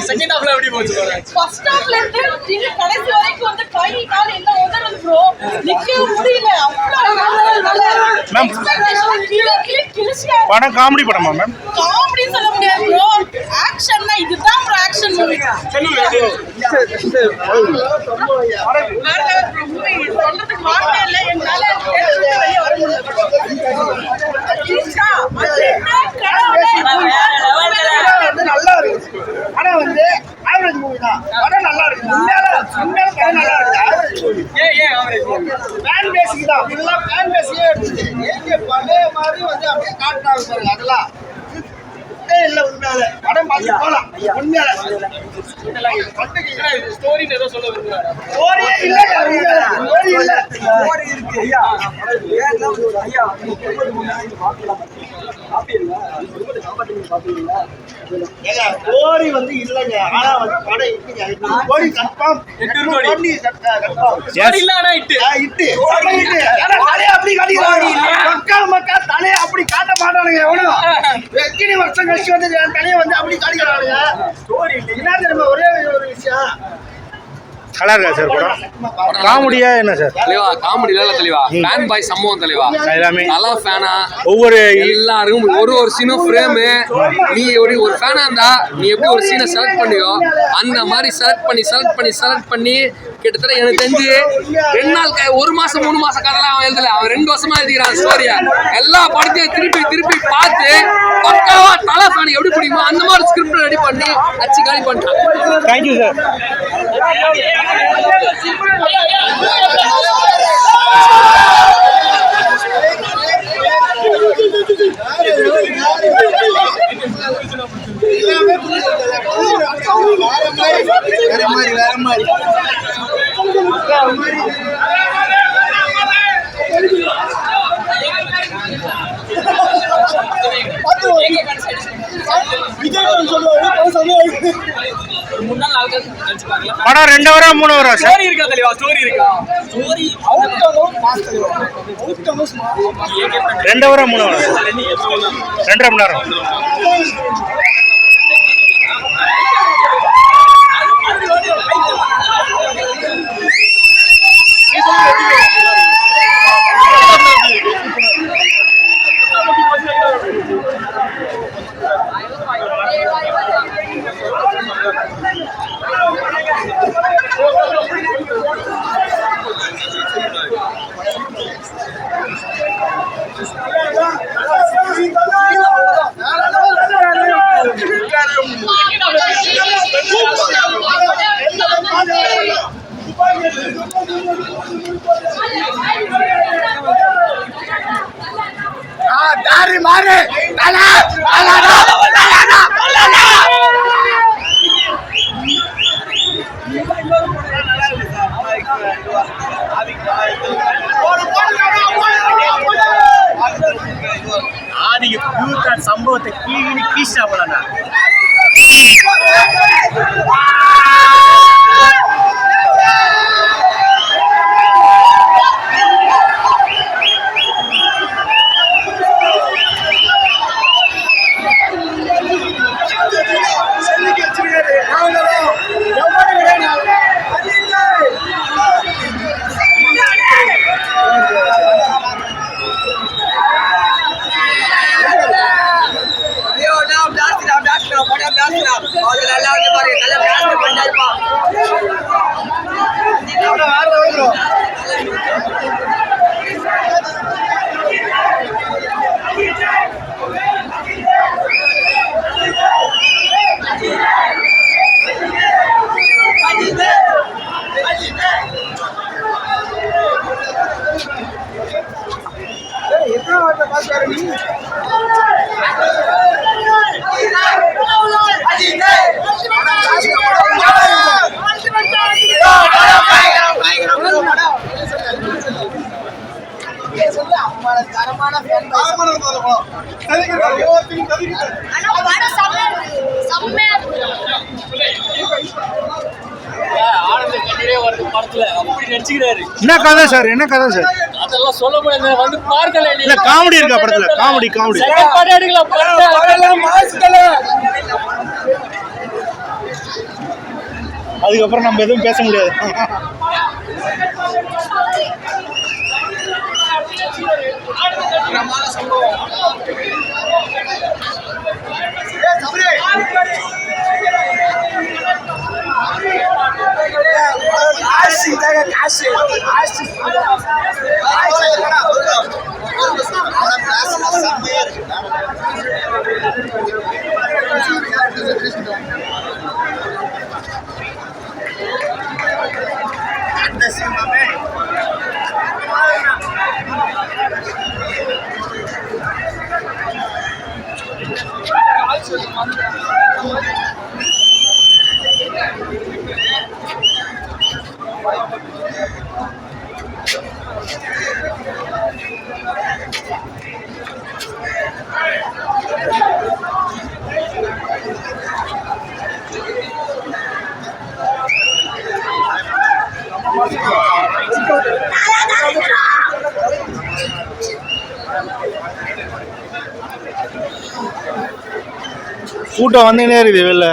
Second ஹாஃப்ல எப்படி போச்சு ஃபர்ஸ்ட் ஹாஃப்ல இருந்து கடைசி வரைக்கும் வந்து கை கால் எல்லாம் உதறது ப்ரோ நிக்கவே முடியல படம் காமெடி படமா மேம் காமெடி சொல்ல முடியாது ப்ரோ ஆக்ஷன்னா இதுதான் ப்ரோ ஆக்ஷன் மூவி சொல்றதுக்கு வார்த்தை இல்ல என்னால வெளிய வர முடியல நல்லா இருக்கு ஆனா வந்து ஆவரேஜ் மூவி தான் படம் நல்லா இருக்கு உண்மையால படம் நல்லா இருக்கு ஆவரேஜ் மூவி ஃபேன் பேசிக் தான் ஃபுல்லா ஃபேன் பேசியே எடுத்துச்சு ஏங்க பழைய மாதிரி வந்து அப்படியே காட்டுறாங்க பாருங்க அதெல்லாம் இல்ல உண்மையால படம் பார்த்து போலாம் உண்மையால ஸ்டோரி ஏதோ சொல்ல விரும்புறாரு ஸ்டோரியே இல்ல ஸ்டோரி இல்ல ஸ்டோரி இருக்கு ஐயா ஐயா கோரி வந்து இல்லங்க ஆனா வந்து படம் இருக்குங்க கோரி கன்ஃபார்ம் 8 கோடி கன்ஃபார்ம் இல்ல ஆனா இட்டு தலைய அப்படி காட்டிடுறாங்க மக்கா தலைய அப்படி காட்ட மாட்டானுங்க எவனும் எத்தனை வருஷம் கழிச்சு வந்து தலைய வந்து அப்படி காட்டிக்கிறானுங்க ஸ்டோரி இல்ல என்ன தெரியுமா ஒரே ஒரு விஷயம் நல்லா இருக்கா சார் படம் காமெடியா என்ன சார் தலைவா காமெடி இல்ல தலைவா ஃபேன் பாய் சம்பவம் தலைவா எல்லாமே நல்லா ஃபேனா ஒவ்வொரு எல்லாரும் ஒரு சீனும் ஃப்ரேம் நீ ஒரு ஃபேனா இருந்தா நீ எப்படி ஒரு சீனை செலக்ட் பண்ணியோ அந்த மாதிரி செலக்ட் பண்ணி கிட்டத்தட்ட எனக்கு தெரிஞ்சு 2 நாள் 1 மாசம் 3 மாசம் கதைலாம் அவன் எழுதல அவன் 2 வருஷமா எழுதிக்கிறான் ஸ்டோரியா எல்லா படத்தையும் திருப்பி பார்த்து பக்காவா தலை ஃபேன் எப்படி பிடிக்குமோ அந்த மாதிரி ஸ்கிரிப்ட் ரெடி பண்ணி அச்சு காலி பண்ணிட்டான். Thank you sir. வேற மாதிரி படம் 2 வாரம் 3 வாரம் ஸ்டோரி இருக்கா தெளிவா ஸ்டோரி இருக்கா ஸ்டோரி 2 வாரம் 3 வாரம் 2.5 மணி நேரம். தாரி மாறு ஆதிக்கு பியூர் சம்பவத்தை கீழே போலாம். கண்ணீரே வருது படத்துல அப்படி நடிச்சுக்கிறாரு. என்ன கதை சார்? என்ன கதை சார்? அதெல்லாம் சொல்ல முடியாது, வந்து பார்க்கல. இல்ல காமெடி இருக்கா படத்துல? காமெடி செகண்ட் பார்ட் எடுக்கலாம். படம் மாஸ்கல. அதுக்கப்புறம் நம்ம எதுவும் பேச முடியாது. கூட்டம் வந்துன்னே இருக்குது வெளில.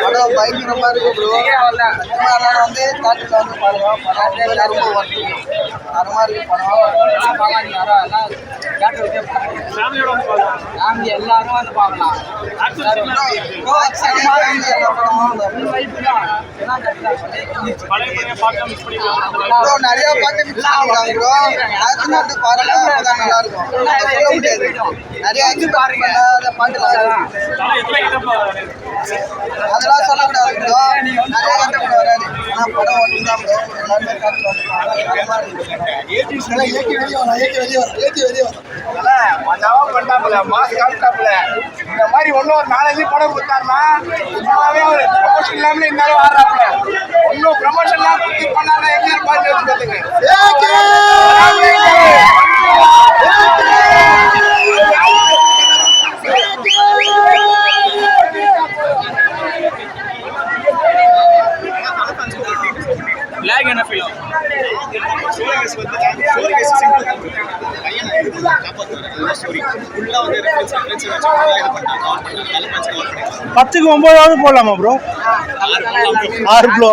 படம் பயங்கரமா இருக்கு ப்ரோ. எல்லாரும் வந்து தேட்டர்ல வந்து பாருவோம். படம் ரொம்ப ஒர்த்து. தரமா இருக்கு படம். ஃபேமிலி எல்லாரும் வந்து பார்க்கலாம். நிறைய பாட்டு மிஸ் பண்ணிருக்காங்க ப்ரோ. அது வந்து பாருங்க, அப்பதான் நல்லா இருக்கும். சொல்ல முடியாது, நிறைய பாருங்க பாட்டுலாம் அதெல்லாம் சொல்லக்கூடாது ப்ரோ. நிறைய கட்டப்பட வராது. ஆனால் படம் ஒன்று தான் ப்ரோ. எல்லாருமே காட்டுல வந்து மஜாவா பண்ணாப்புல, மாஸ் காட்டாப்புல. இந்த மாதிரி ஒன்றும் ஒரு 4-5 படம் கொடுத்தாருன்னா சும்மாவே ஒரு ப்ரமோஷன் இல்லாமலே இருந்தாலும் ஆடுறாப்புல. ஒன்றும் ப்ரமோஷன்லாம் கொடுத்து பண்ணாதான் எப்படி இருப்பாரு வச்சுக்கோங்க. லாக் என்ன ஃபீல் ஆகும்? பத்துக்கு 9 போடலாமா ப்ரோ? 6 ப்ளோ.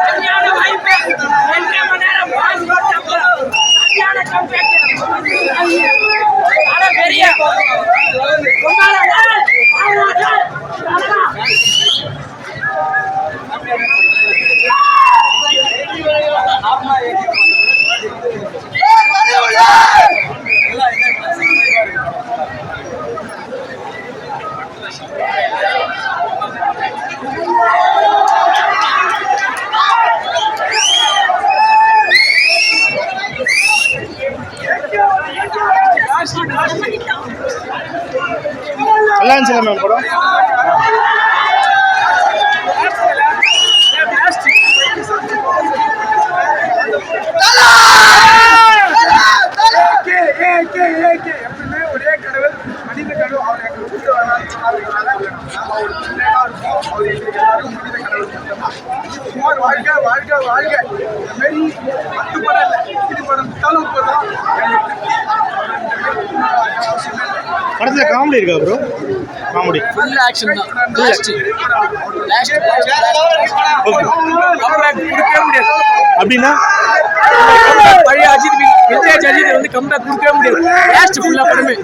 கல்யாணம் மேம் படம் எப்பவுமே ஒரே கடவுள், மனித கடவுள். அவர் எங்களை கூட்டு வராது. வாழ்க்கை வாழ்க்கை வாழ்க்கை இந்த மாதிரி 10 படம் இல்லை, 10 படம் விட்டாலும் போதும். அவசியமே இல்லை. படத்துல காமெடி இருக்கா ப்ரோ? காமெடி ஃபுல் ஆக்ஷன் தான். Last okay. கொடுக்கவே முடியாது. அப்படின்னா பழைய அஜித் விஜய் அஜித் வந்து கம்பேக் கொடுக்கவே முடியாது. லாஸ்ட் ஃபுல்லா படமே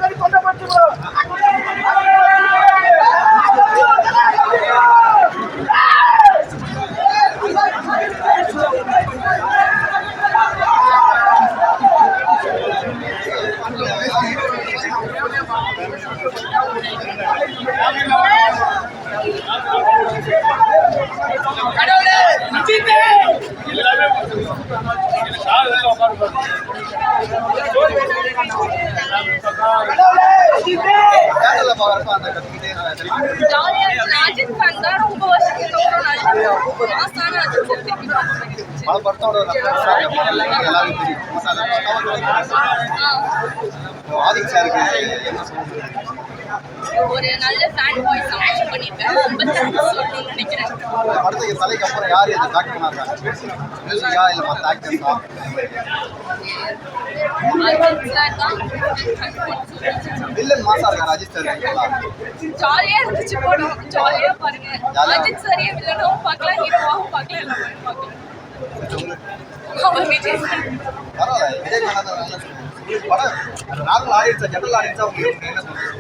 ஜாலியா இருக்கு. அஜித் ஃபேன் தான் ரொம்ப வருஷத்துக்கு அப்புறம் நல்ல மாசான அஜித் சார் திருப்பி ஒரு நல்ல ஃபேன் பாய் சமைச்சு பண்ணிருக்கேன். ரொம்ப தேங்க்ஸ் சொல்லணும்னு நினைக்கிறேன். படத்துக்கு தலைக்கு அப்புறம் யார் இதை டாக்ட் பண்ணாங்க? மியூசிக்கா இல்ல மற்ற ஆக்டர்ஸா? அஜித் சார் தான் வில்லன் மாசா இருக்காரு அஜித் சார். ஜாலியா இருந்துச்சு படம். ஜாலியா பாருங்க. அஜித் சாரியே வில்லனாவும் பார்க்கலாம், ஹீரோவாவும் பார்க்கலாம், எல்லாமே பார்க்கலாம். அவர் விஜய் சார் பரவாயில்ல, விஜய் பண்ணாத படம் நார்மல் ஆடியன்ஸா ஜெனரல் ஆடியன்ஸா உங்களுக்கு என்ன சொல்றீங்க?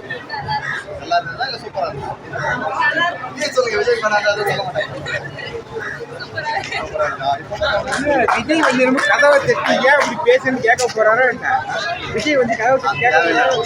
நல்லா இருந்ததா இல்ல சூப்பரா இருந்ததா? நீங்க சொல்லுங்க. விஜய் பண்ணாத சொல்ல மாட்டேன். விஜய் வந்து ரொம்ப கதவை தட்டி ஏன் இப்படி பேசுன்னு கேட்க போறாரோ என்ன? விஜய் வந்து கதவை தட்டி கேட்க போறாரோ.